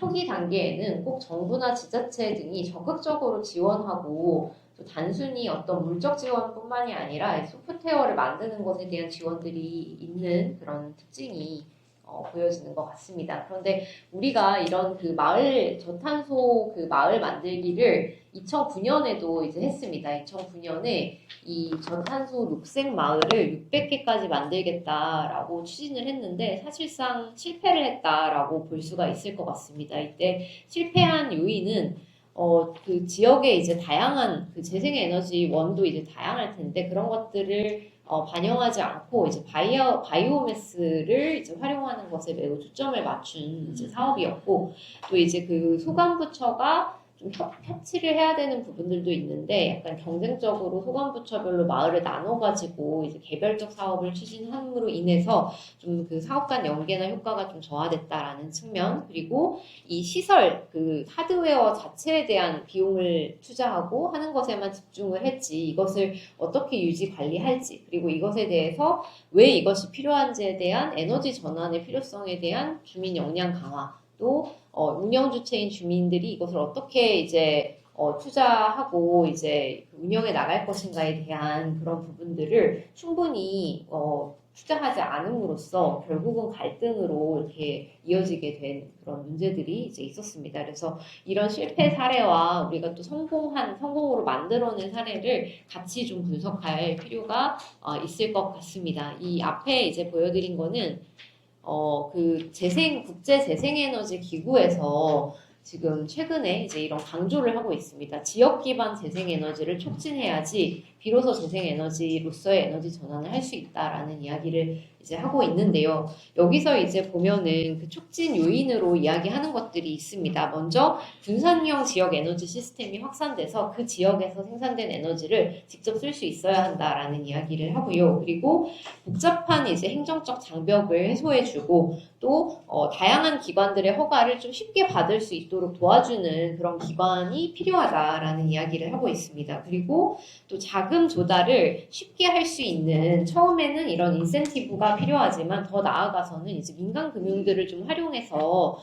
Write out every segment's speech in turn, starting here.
초기 단계에는 꼭 정부나 지자체 등이 적극적으로 지원하고 또 단순히 어떤 물적 지원뿐만이 아니라 소프트웨어를 만드는 것에 대한 지원들이 있는 그런 특징이 보여지는 것 같습니다. 그런데 우리가 이런 그 마을 저탄소 그 마을 만들기를 2009년에도 이제 했습니다. 2009년에 이 저탄소 녹색 마을을 600개까지 만들겠다라고 추진을 했는데 사실상 실패를 했다라고 볼 수가 있을 것 같습니다. 이때 실패한 요인은 그 지역의 이제 다양한 그 재생에너지 원도 이제 다양할 텐데 그런 것들을 반영하지 않고 이제 바이오매스를 이제 활용하는 것에 매우 초점을 맞춘 이제 사업이었고 또 이제 그 소관부처가 좀 협치를 해야 되는 부분들도 있는데 약간 경쟁적으로 소관부처별로 마을을 나눠가지고 이제 개별적 사업을 추진함으로 인해서 좀 그 사업 간 연계나 효과가 좀 저하됐다라는 측면 그리고 이 시설 그 하드웨어 자체에 대한 비용을 투자하고 하는 것에만 집중을 했지 이것을 어떻게 유지 관리할지 그리고 이것에 대해서 왜 이것이 필요한지에 대한 에너지 전환의 필요성에 대한 주민 역량 강화 또 운영 주체인 주민들이 이것을 어떻게 이제 투자하고 이제 운영해 나갈 것인가에 대한 그런 부분들을 충분히 투자하지 않음으로써 결국은 갈등으로 이렇게 이어지게 된 그런 문제들이 이제 있었습니다. 그래서 이런 실패 사례와 우리가 또 성공으로 만들어낸 사례를 같이 좀 분석할 필요가 있을 것 같습니다. 이 앞에 이제 보여드린 거는 그 국제재생에너지 기구에서 지금 최근에 이제 이런 강조를 하고 있습니다. 지역 기반 재생에너지를 촉진해야지 비로소 재생에너지로서의 에너지 전환을 할 수 있다라는 이야기를 이제 하고 있는데요. 여기서 이제 보면은 그 촉진 요인으로 이야기하는 것들이 있습니다. 먼저 분산형 지역 에너지 시스템이 확산돼서 그 지역에서 생산된 에너지를 직접 쓸 수 있어야 한다라는 이야기를 하고요. 그리고 복잡한 이제 행정적 장벽을 해소해주고 또 다양한 기관들의 허가를 좀 쉽게 받을 수 있도록 도와주는 그런 기관이 필요하다라는 이야기를 하고 있습니다. 그리고 또 자금 조달을 쉽게 할 수 있는 처음에는 이런 인센티브가 필요하지만 더 나아가서는 이제 민간 금융들을 좀 활용해서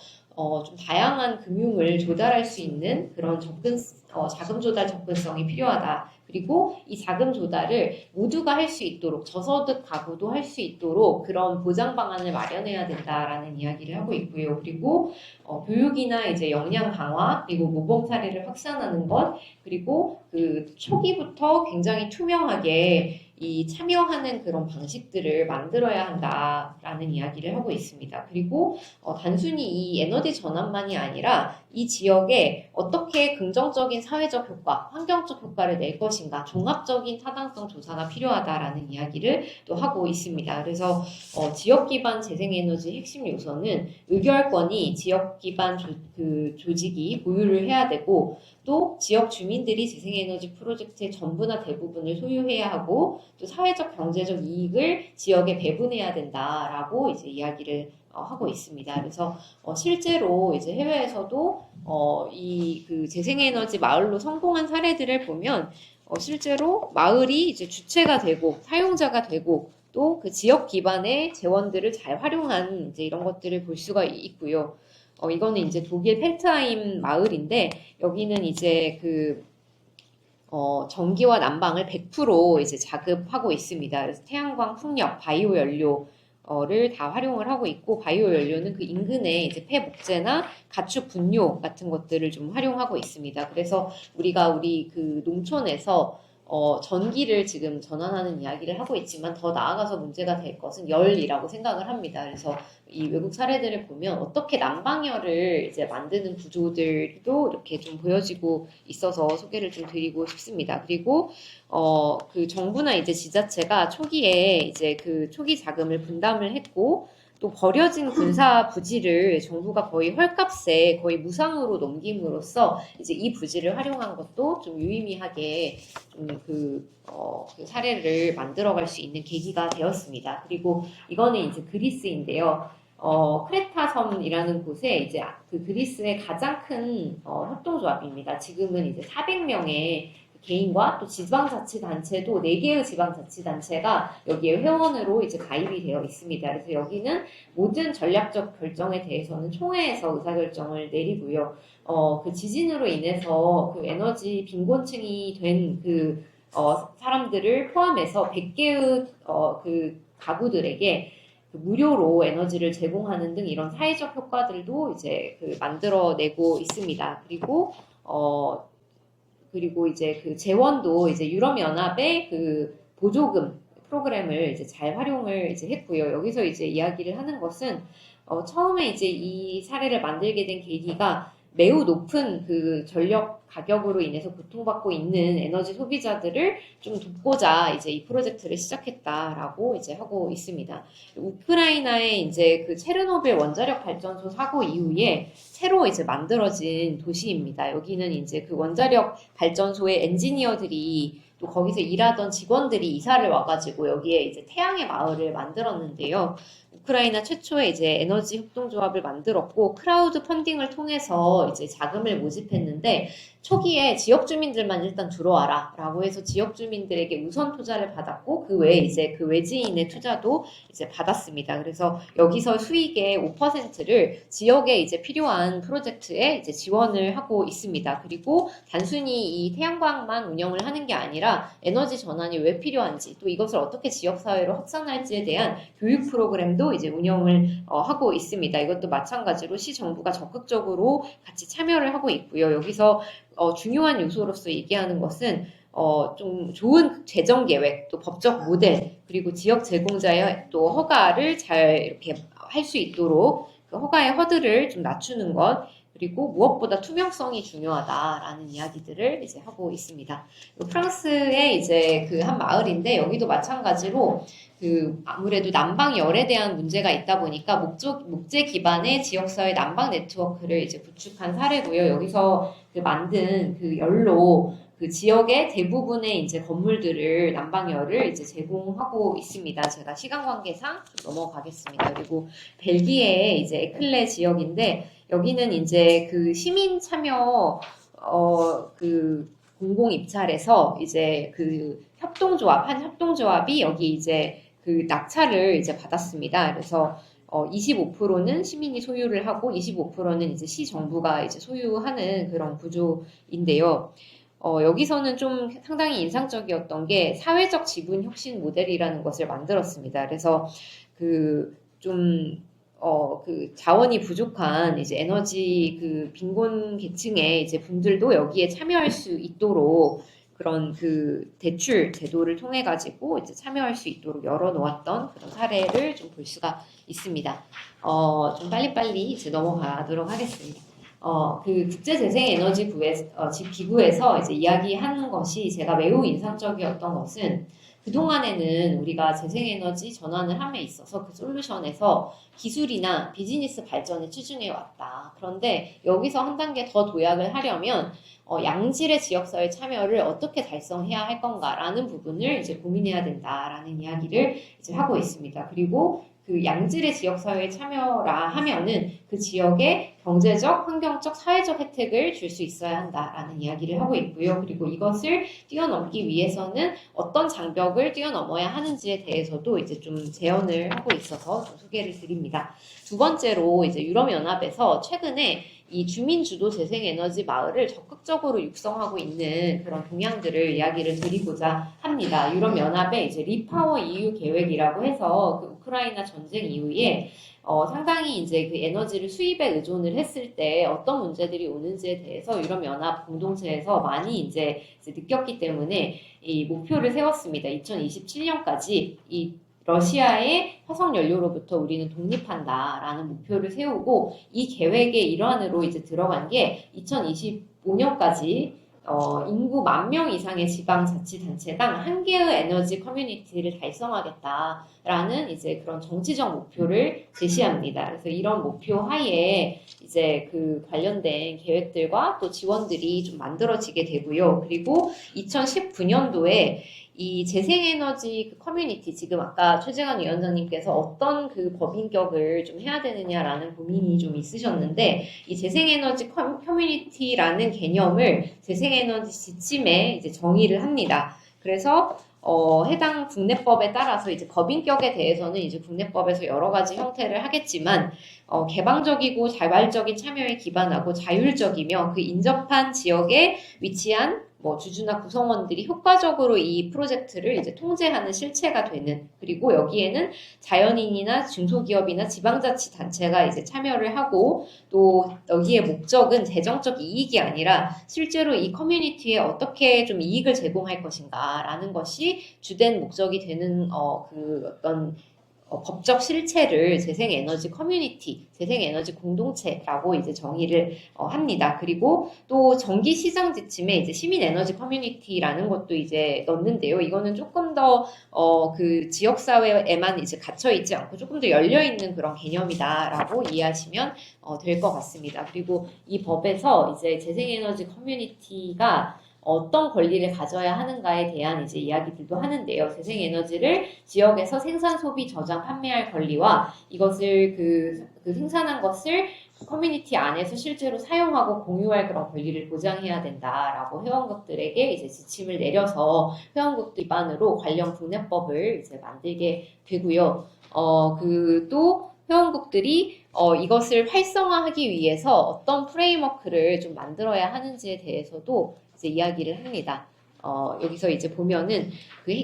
좀 다양한 금융을 조달할 수 있는 그런 자금 조달 접근성이 필요하다. 그리고 이 자금 조달을 모두가 할 수 있도록 저소득 가구도 할 수 있도록 그런 보장 방안을 마련해야 된다라는 이야기를 하고 있고요. 그리고 교육이나 이제 역량 강화 그리고 모범 사례를 확산하는 것 그리고 그 초기부터 굉장히 투명하게 이 참여하는 그런 방식들을 만들어야 한다라는 이야기를 하고 있습니다. 그리고 단순히 이 에너지 전환만이 아니라 이 지역에 어떻게 긍정적인 사회적 효과, 환경적 효과를 낼 것인가 종합적인 타당성 조사가 필요하다라는 이야기를 또 하고 있습니다. 그래서 지역 기반 재생에너지 핵심 요소는 의결권이 지역 기반 조직이 보유를 해야 되고 또 지역 주민들이 재생에너지 프로젝트의 전부나 대부분을 소유해야 하고 또 사회적 경제적 이익을 지역에 배분해야 된다라고 이제 이야기를 하고 있습니다. 그래서 실제로 이제 해외에서도 이 그 재생에너지 마을로 성공한 사례들을 보면 실제로 마을이 이제 주체가 되고 사용자가 되고 또 그 지역 기반의 재원들을 잘 활용한 이제 이런 것들을 볼 수가 있고요. 이거는 이제 독일 펠트하임 마을인데 여기는 이제 전기와 난방을 100% 이제 자급하고 있습니다. 그래서 태양광, 풍력, 바이오 연료를 다 활용을 하고 있고 바이오 연료는 그 인근에 이제 폐목재나 가축 분뇨 같은 것들을 좀 활용하고 있습니다. 그래서 우리 그 농촌에서 전기를 지금 전환하는 이야기를 하고 있지만 더 나아가서 문제가 될 것은 열이라고 생각을 합니다. 그래서 이 외국 사례들을 보면 어떻게 난방열을 이제 만드는 구조들도 이렇게 좀 보여지고 있어서 소개를 좀 드리고 싶습니다. 그리고 그 정부나 이제 지자체가 초기에 이제 그 초기 자금을 분담을 했고 또 버려진 군사 부지를 정부가 거의 헐값에 거의 무상으로 넘김으로써 이제 이 부지를 활용한 것도 좀 유의미하게 좀 그 사례를 만들어갈 수 있는 계기가 되었습니다. 그리고 이거는 이제 그리스인데요. 크레타 섬이라는 곳에 이제 그 그리스의 가장 큰 협동조합입니다. 지금은 이제 400명의 개인과 또 지방자치단체도 4개의 지방자치단체가 여기에 회원으로 이제 가입이 되어 있습니다. 그래서 여기는 모든 전략적 결정에 대해서는 총회에서 의사결정을 내리고요. 그 지진으로 인해서 그 에너지 빈곤층이 된 사람들을 포함해서 100개의 그 가구들에게 그 무료로 에너지를 제공하는 등 이런 사회적 효과들도 이제 그 만들어내고 있습니다. 그리고 이제 그 재원도 이제 유럽연합의 그 보조금 프로그램을 이제 잘 활용을 이제 했고요. 여기서 이제 이야기를 하는 것은 처음에 이제 이 사례를 만들게 된 계기가 매우 높은 그 전력 가격으로 인해서 고통받고 있는 에너지 소비자들을 좀 돕고자 이제 이 프로젝트를 시작했다라고 이제 하고 있습니다. 우크라이나의 이제 그 체르노빌 원자력 발전소 사고 이후에 새로 이제 만들어진 도시입니다. 여기는 이제 그 원자력 발전소의 엔지니어들이 또 거기서 일하던 직원들이 이사를 와가지고 여기에 이제 태양의 마을을 만들었는데요. 우크라이나 최초의 이제 에너지 협동조합을 만들었고 크라우드 펀딩을 통해서 이제 자금을 모집했는데 초기에 지역 주민들만 일단 들어와라 라고 해서 지역 주민들에게 우선 투자를 받았고 그 외에 이제 그 외지인의 투자도 이제 받았습니다. 그래서 여기서 수익의 5%를 지역에 이제 필요한 프로젝트에 이제 지원을 하고 있습니다. 그리고 단순히 이 태양광만 운영을 하는 게 아니라 에너지 전환이 왜 필요한지 또 이것을 어떻게 지역사회로 확산할지에 대한 교육 프로그램도 이제 운영을 하고 있습니다. 이것도 마찬가지로 시정부가 적극적으로 같이 참여를 하고 있고요. 여기서 중요한 요소로서 얘기하는 것은 좀 좋은 재정 계획, 또 법적 모델, 그리고 지역 제공자의 또 허가를 잘 이렇게 할 수 있도록 그 허가의 허들을 좀 낮추는 것, 그리고 무엇보다 투명성이 중요하다라는 이야기들을 이제 하고 있습니다. 프랑스의 이제 그 한 마을인데 여기도 마찬가지로 그 아무래도 난방열에 대한 문제가 있다 보니까 목재 기반의 지역사회 난방 네트워크를 이제 구축한 사례고요. 여기서 그 만든 그 열로 그 지역의 대부분의 이제 건물들을 난방열을 이제 제공하고 있습니다. 제가 시간 관계상 좀 넘어가겠습니다. 그리고 벨기에의 이제 에클레 지역인데 여기는 이제 그 시민 참여 그 공공 입찰에서 이제 그 한 협동조합이 여기 이제 그 낙찰을 이제 받았습니다. 그래서 25%는 시민이 소유를 하고 25%는 이제 시 정부가 이제 소유하는 그런 구조인데요. 여기서는 좀 상당히 인상적이었던 게 사회적 지분 혁신 모델이라는 것을 만들었습니다. 그래서 그 자원이 부족한 이제 에너지 그 빈곤 계층의 이제 분들도 여기에 참여할 수 있도록 그런 그 대출 제도를 통해 가지고 이제 참여할 수 있도록 열어놓았던 그런 사례를 좀 볼 수가 있습니다. 좀 빨리빨리 이제 넘어가도록 하겠습니다. 그 기구에서 이제 이야기하는 것이 제가 매우 인상적이었던 것은 그동안에는 우리가 재생에너지 전환을 함에 있어서 그 솔루션에서 기술이나 비즈니스 발전에 치중해 왔다. 그런데 여기서 한 단계 더 도약을 하려면 양질의 지역사회 참여를 어떻게 달성해야 할 건가라는 부분을 이제 고민해야 된다라는 이야기를 이제 하고 있습니다. 그리고 그 양질의 지역사회에 참여라 하면은 그 지역에 경제적, 환경적, 사회적 혜택을 줄 수 있어야 한다라는 이야기를 하고 있고요. 그리고 이것을 뛰어넘기 위해서는 어떤 장벽을 뛰어넘어야 하는지에 대해서도 이제 좀 제언을 하고 있어서 좀 소개를 드립니다. 두 번째로 이제 유럽연합에서 최근에 이 주민주도 재생에너지 마을을 적극적으로 육성하고 있는 그런 동향들을 이야기를 드리고자 합니다. 유럽연합의 이제 리파워 EU 계획이라고 해서 그 우크라이나 전쟁 이후에 상당히 이제 그 에너지를 수입에 의존을 했을 때 어떤 문제들이 오는지에 대해서 유럽연합 공동체에서 많이 이제 느꼈기 때문에 이 목표를 세웠습니다. 2027년까지 이 러시아의 화석연료로부터 우리는 독립한다라는 목표를 세우고 이 계획의 일환으로 이제 들어간 게 2025년까지 인구 10,000명 이상의 지방자치단체당 한 개의 에너지 커뮤니티를 달성하겠다. 라는 이제 그런 정치적 목표를 제시합니다. 그래서 이런 목표 하에 이제 그 관련된 계획들과 또 지원들이 좀 만들어지게 되고요. 그리고 2019년도에 이 재생에너지 그 커뮤니티, 지금 아까 최재관 위원장님께서 어떤 그 법인격을 좀 해야 되느냐라는 고민이 좀 있으셨는데, 이 재생에너지 커뮤니티라는 개념을 재생에너지 지침에 이제 정의를 합니다. 그래서 해당 국내법에 따라서 이제 법인격에 대해서는 이제 국내법에서 여러 가지 형태를 하겠지만, 개방적이고 자발적인 참여에 기반하고 자율적이며 그 인접한 지역에 위치한 뭐 주주나 구성원들이 효과적으로 이 프로젝트를 이제 통제하는 실체가 되는, 그리고 여기에는 자연인이나 중소기업이나 지방자치단체가 이제 참여를 하고, 또 여기에 목적은 재정적 이익이 아니라 실제로 이 커뮤니티에 어떻게 좀 이익을 제공할 것인가라는 것이 주된 목적이 되는 그 어떤 법적 실체를 재생에너지 커뮤니티, 재생에너지 공동체라고 이제 정의를 합니다. 그리고 또 전기 시장 지침에 이제 시민에너지 커뮤니티라는 것도 이제 넣는데요. 이거는 조금 더 그 지역 사회에만 이제 갇혀 있지 않고 조금 더 열려 있는 그런 개념이다라고 이해하시면 될 것 같습니다. 그리고 이 법에서 이제 재생에너지 커뮤니티가 어떤 권리를 가져야 하는가에 대한 이제 이야기들도 하는데요. 재생에너지를 지역에서 생산, 소비, 저장, 판매할 권리와 이것을 그 생산한 것을 커뮤니티 안에서 실제로 사용하고 공유할 그런 권리를 보장해야 된다라고 회원국들에게 이제 지침을 내려서 회원국들 기반으로 관련 국내법을 이제 만들게 되고요. 또 회원국들이 이것을 활성화하기 위해서 어떤 프레임워크를 좀 만들어야 하는지에 대해서도 이제 이야기를 합니다. 여기서 이제 보면은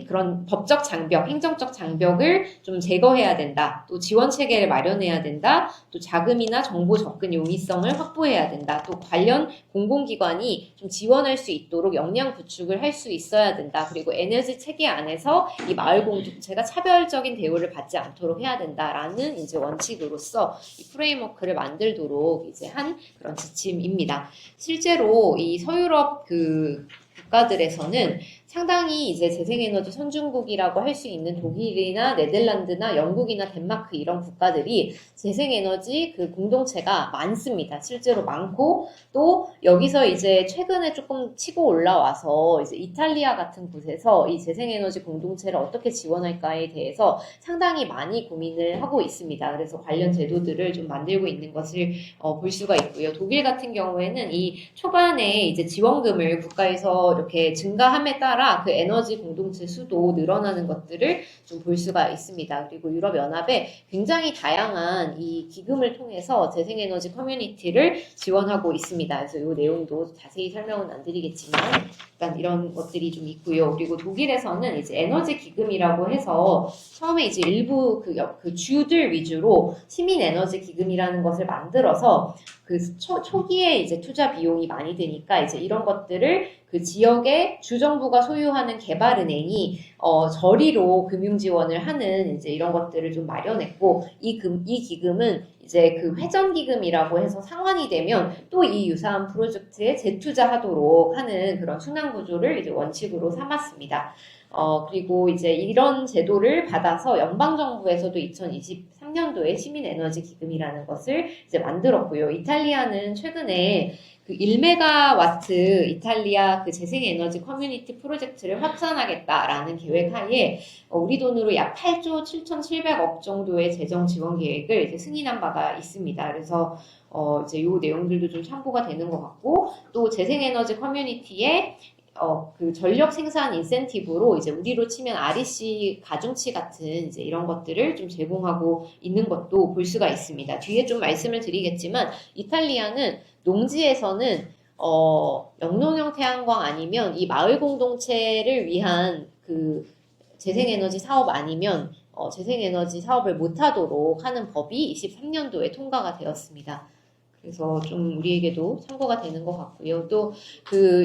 그런 법적 장벽, 행정적 장벽을 좀 제거해야 된다. 또 지원 체계를 마련해야 된다. 또 자금이나 정보 접근 용이성을 확보해야 된다. 또 관련 공공기관이 좀 지원할 수 있도록 역량 구축을 할 수 있어야 된다. 그리고 에너지 체계 안에서 이 마을 공동체가 차별적인 대우를 받지 않도록 해야 된다라는 이제 원칙으로서 이 프레임워크를 만들도록 이제 한 그런 지침입니다. 실제로 이 서유럽 국가들에서는 상당히 이제 재생에너지 선진국이라고 할 수 있는 독일이나 네덜란드나 영국이나 덴마크 이런 국가들이 재생에너지 그 공동체가 많습니다. 실제로 많고, 또 여기서 이제 최근에 조금 치고 올라와서 이제 이탈리아 같은 곳에서 이 재생에너지 공동체를 어떻게 지원할까에 대해서 상당히 많이 고민을 하고 있습니다. 그래서 관련 제도들을 좀 만들고 있는 것을 볼 수가 있고요. 독일 같은 경우에는 이 초반에 이제 지원금을 국가에서 이렇게 증가함에 따라 그 에너지 공동체 수도 늘어나는 것들을 좀 볼 수가 있습니다. 그리고 유럽연합에 굉장히 다양한 이 기금을 통해서 재생에너지 커뮤니티를 지원하고 있습니다. 그래서 이 내용도 자세히 설명은 안 드리겠지만 일단 이런 것들이 좀 있고요. 그리고 독일에서는 이제 에너지 기금이라고 해서 처음에 이제 일부 그 주들 위주로 시민 에너지 기금이라는 것을 만들어서 그 초기에 이제 투자 비용이 많이 드니까 이제 이런 것들을 그 지역의 주정부가 소유하는 개발은행이 저리로 금융 지원을 하는 이제 이런 것들을 좀 마련했고, 이 기금은 이제 그 회전 기금이라고 해서 상환이 되면 또 이 유사한 프로젝트에 재투자하도록 하는 그런 순환 구조를 이제 원칙으로 삼았습니다. 그리고 이제 이런 제도를 받아서 연방정부에서도 2023년도에 시민에너지 기금이라는 것을 이제 만들었고요. 이탈리아는 최근에 그 1메가와트 이탈리아 그 재생에너지 커뮤니티 프로젝트를 확산하겠다라는 계획 하에 우리 돈으로 약 8조 7,700억 정도의 재정 지원 계획을 이제 승인한 바가 있습니다. 그래서 이제 요 내용들도 좀 참고가 되는 것 같고, 또 재생에너지 커뮤니티에 그 전력 생산 인센티브로 이제 우리로 치면 REC 가중치 같은 이제 이런 것들을 좀 제공하고 있는 것도 볼 수가 있습니다. 뒤에 좀 말씀을 드리겠지만 이탈리아는 농지에서는 영농형 태양광 아니면 이 마을 공동체를 위한 그 재생에너지 사업 아니면 재생에너지 사업을 못하도록 하는 법이 23년도에 통과가 되었습니다. 그래서 좀 우리에게도 참고가 되는 것 같고요. 또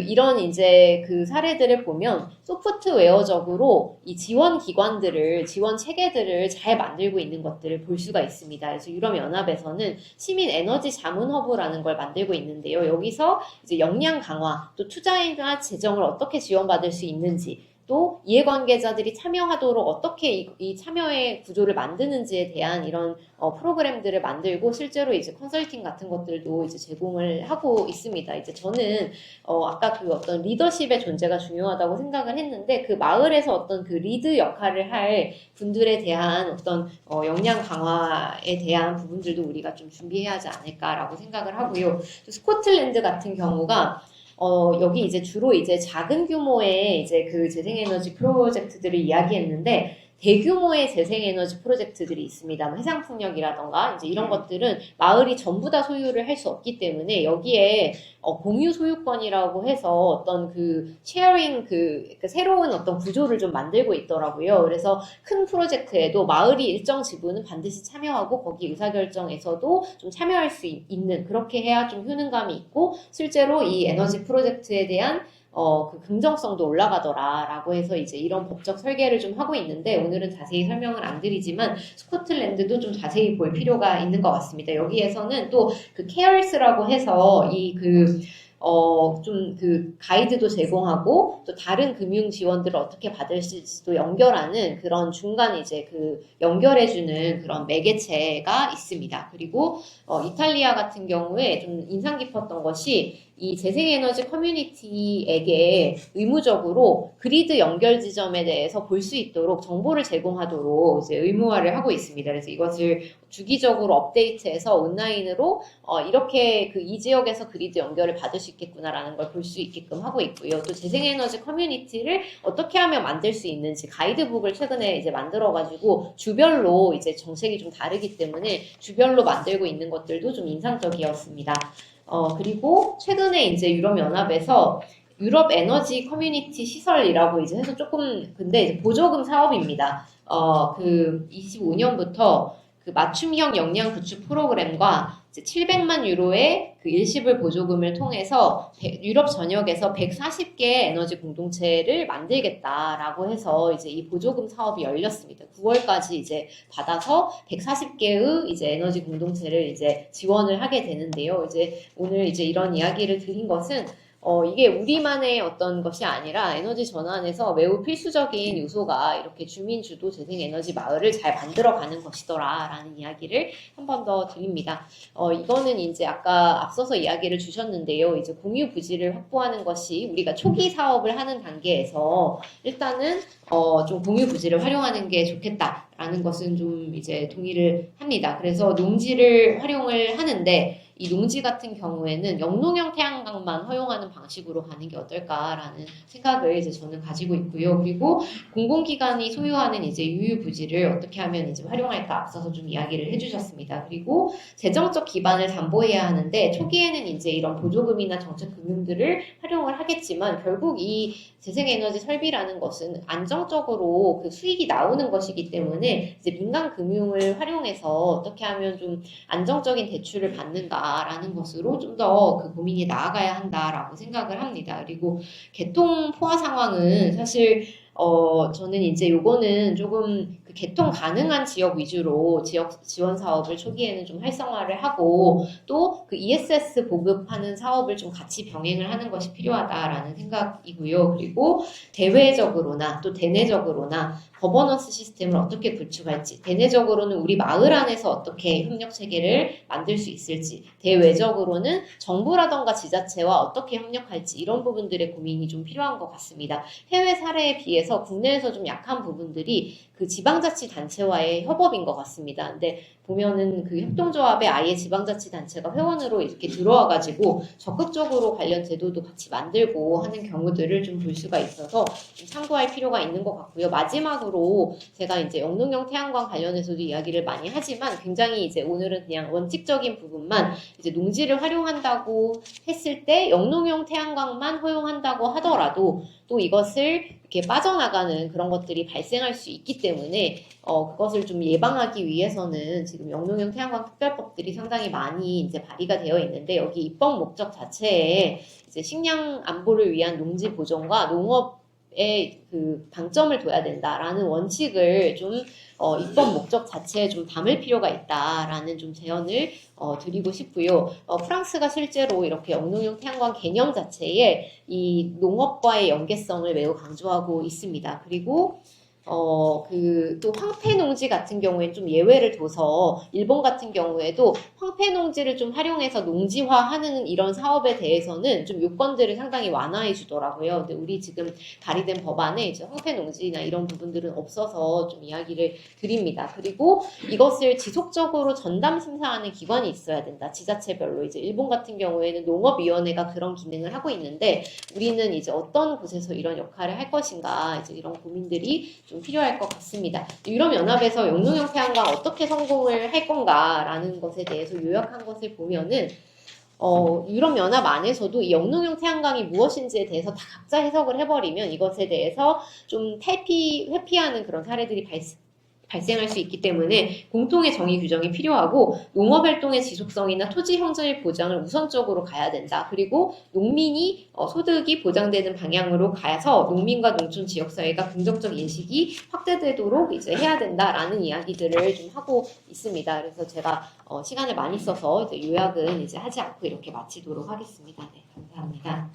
이런 이제 그 사례들을 보면 소프트웨어적으로 이 지원 기관들을, 지원 체계들을 잘 만들고 있는 것들을 볼 수가 있습니다. 그래서 유럽연합에서는 시민 에너지 자문 허브라는 걸 만들고 있는데요. 여기서 이제 역량 강화, 또 투자이나 재정을 어떻게 지원받을 수 있는지, 또 이해관계자들이 참여하도록 어떻게 이 참여의 구조를 만드는지에 대한 이런 프로그램들을 만들고 실제로 이제 컨설팅 같은 것들도 이제 제공을 하고 있습니다. 이제 저는 아까 그 어떤 리더십의 존재가 중요하다고 생각을 했는데 그 마을에서 어떤 그 리드 역할을 할 분들에 대한 어떤 역량 강화에 대한 부분들도 우리가 좀 준비해야 하지 않을까라고 생각을 하고요. 스코틀랜드 같은 경우가 여기 이제 주로 이제 작은 규모의 이제 그 재생에너지 프로젝트들을 이야기했는데 대규모의 재생에너지 프로젝트들이 있습니다. 뭐 해상풍력이라던가 이제 이런 것들은 마을이 전부 다 소유를 할 수 없기 때문에 여기에 공유 소유권이라고 해서 어떤 그 쉐어링 그 새로운 어떤 구조를 좀 만들고 있더라고요. 그래서 큰 프로젝트에도 마을이 일정 지분은 반드시 참여하고 거기 의사결정에서도 좀 참여할 수 있는 그렇게 해야 좀 효능감이 있고 실제로 이 에너지 프로젝트에 대한 그 긍정성도 올라가더라라고 해서 이제 이런 법적 설계를 좀 하고 있는데 오늘은 자세히 설명을 안 드리지만 스코틀랜드도 좀 자세히 볼 필요가 있는 것 같습니다. 여기에서는 또 그 케어스라고 해서 좀 그 가이드도 제공하고 또 다른 금융 지원들을 어떻게 받을 수도 연결하는 그런 중간 이제 그 연결해주는 그런 매개체가 있습니다. 그리고 이탈리아 같은 경우에 좀 인상 깊었던 것이 이 재생에너지 커뮤니티에게 의무적으로 그리드 연결 지점에 대해서 볼 수 있도록 정보를 제공하도록 이제 의무화를 하고 있습니다. 그래서 이것을 주기적으로 업데이트해서 온라인으로 이렇게 그 이 지역에서 그리드 연결을 받을 수 있겠구나라는 걸 볼 수 있게끔 하고 있고요. 또 재생에너지 커뮤니티를 어떻게 하면 만들 수 있는지 가이드북을 최근에 이제 만들어가지고 주별로 이제 정책이 좀 다르기 때문에 주별로 만들고 있는 것들도 좀 인상적이었습니다. 그리고 최근에 이제 유럽연합에서 유럽 에너지 커뮤니티 시설이라고 이제 해서 조금 근데 이제 보조금 사업입니다. 그 25년부터 그 맞춤형 역량 구축 프로그램과 이제 700만 유로의 그 일시불 보조금을 통해서 유럽 전역에서 140개의 에너지 공동체를 만들겠다라고 해서 이제 이 보조금 사업이 열렸습니다. 9월까지 이제 받아서 140개의 이제 에너지 공동체를 이제 지원을 하게 되는데요. 이제 오늘 이제 이런 이야기를 드린 것은 이게 우리만의 어떤 것이 아니라 에너지 전환에서 매우 필수적인 요소가 이렇게 주민주도 재생에너지 마을을 잘 만들어가는 것이더라라는 이야기를 한 번 더 드립니다. 이거는 이제 아까 앞서서 이야기를 주셨는데요. 이제 공유 부지를 확보하는 것이 우리가 초기 사업을 하는 단계에서 일단은 좀 공유 부지를 활용하는 게 좋겠다라는 것은 좀 이제 동의를 합니다. 그래서 농지를 활용을 하는데 이 농지 같은 경우에는 영농형 태양광만 허용하는 방식으로 가는 게 어떨까라는 생각을 이제 저는 가지고 있고요. 그리고 공공기관이 소유하는 이제 유유부지를 어떻게 하면 이제 활용할까 앞서서 좀 이야기를 해주셨습니다. 그리고 재정적 기반을 담보해야 하는데 초기에는 이제 이런 보조금이나 정책 금융들을 활용을 하겠지만 결국 이 재생에너지 설비라는 것은 안정적으로 그 수익이 나오는 것이기 때문에 이제 민간 금융을 활용해서 어떻게 하면 좀 안정적인 대출을 받는가라는 것으로 좀 더 그 고민이 나아가야 한다라고 생각을 합니다. 그리고 개통 포화 상황은 사실 저는 이제 요거는 조금 그 개통 가능한 지역 위주로 지역 지원 사업을 초기에는 좀 활성화를 하고 또 그 ESS 보급하는 사업을 좀 같이 병행을 하는 것이 필요하다라는 생각이고요. 그리고 대외적으로나 또 대내적으로나 거버넌스 시스템을 어떻게 구축할지, 대내적으로는 우리 마을 안에서 어떻게 협력 체계를 만들 수 있을지, 대외적으로는 정부라던가 지자체와 어떻게 협력할지 이런 부분들의 고민이 좀 필요한 것 같습니다. 해외 사례에 비해서 국내에서 좀 약한 부분들이 그 지방자치단체와의 협업인 것 같습니다. 근데 보면은 그 협동조합에 아예 지방자치단체가 회원으로 이렇게 들어와가지고 적극적으로 관련 제도도 같이 만들고 하는 경우들을 좀 볼 수가 있어서 좀 참고할 필요가 있는 것 같고요. 마지막으로 제가 이제 영농형 태양광 관련해서도 이야기를 많이 하지만 굉장히 이제 오늘은 그냥 원칙적인 부분만 이제 농지를 활용한다고 했을 때 영농형 태양광만 허용한다고 하더라도 또 이것을 이렇게 빠져나가는 그런 것들이 발생할 수 있기 때문에 그것을 좀 예방하기 위해서는 지금 영농형 태양광 특별법들이 상당히 많이 이제 발의가 되어 있는데 여기 입법 목적 자체에 이제 식량 안보를 위한 농지 보존과 농업 그 방점을 둬야 된다라는 원칙을 좀 입법 목적 자체에 좀 담을 필요가 있다라는 좀 제언을 드리고 싶고요. 프랑스가 실제로 이렇게 영농용 태양광 개념 자체에 이 농업과의 연계성을 매우 강조하고 있습니다. 그리고 또 황폐 농지 같은 경우에는 좀 예외를 둬서 일본 같은 경우에도 황폐 농지를 좀 활용해서 농지화하는 이런 사업에 대해서는 좀 요건들을 상당히 완화해 주더라고요. 근데 우리 지금 발의된 법안에 이제 황폐 농지나 이런 부분들은 없어서 좀 이야기를 드립니다. 그리고 이것을 지속적으로 전담 심사하는 기관이 있어야 된다. 지자체별로 이제 일본 같은 경우에는 농업위원회가 그런 기능을 하고 있는데 우리는 이제 어떤 곳에서 이런 역할을 할 것인가 이제 이런 고민들이 좀 필요할 것 같습니다. 유럽연합에서 영농형 태양광 어떻게 성공을 할 건가라는 것에 대해서 요약한 것을 보면은 유럽연합 안에서도 이 영농형 태양광이 무엇인지에 대해서 다 각자 해석을 해버리면 이것에 대해서 좀 회피하는 그런 사례들이 발생할 수 있기 때문에 공통의 정의 규정이 필요하고 농업활동의 지속성이나 토지 형질 보장을 우선적으로 가야 된다. 그리고 농민이 소득이 보장되는 방향으로 가서 농민과 농촌 지역사회가 긍정적 인식이 확대되도록 이제 해야 된다라는 이야기들을 좀 하고 있습니다. 그래서 제가 시간을 많이 써서 이제 요약은 이제 하지 않고 이렇게 마치도록 하겠습니다. 네, 감사합니다.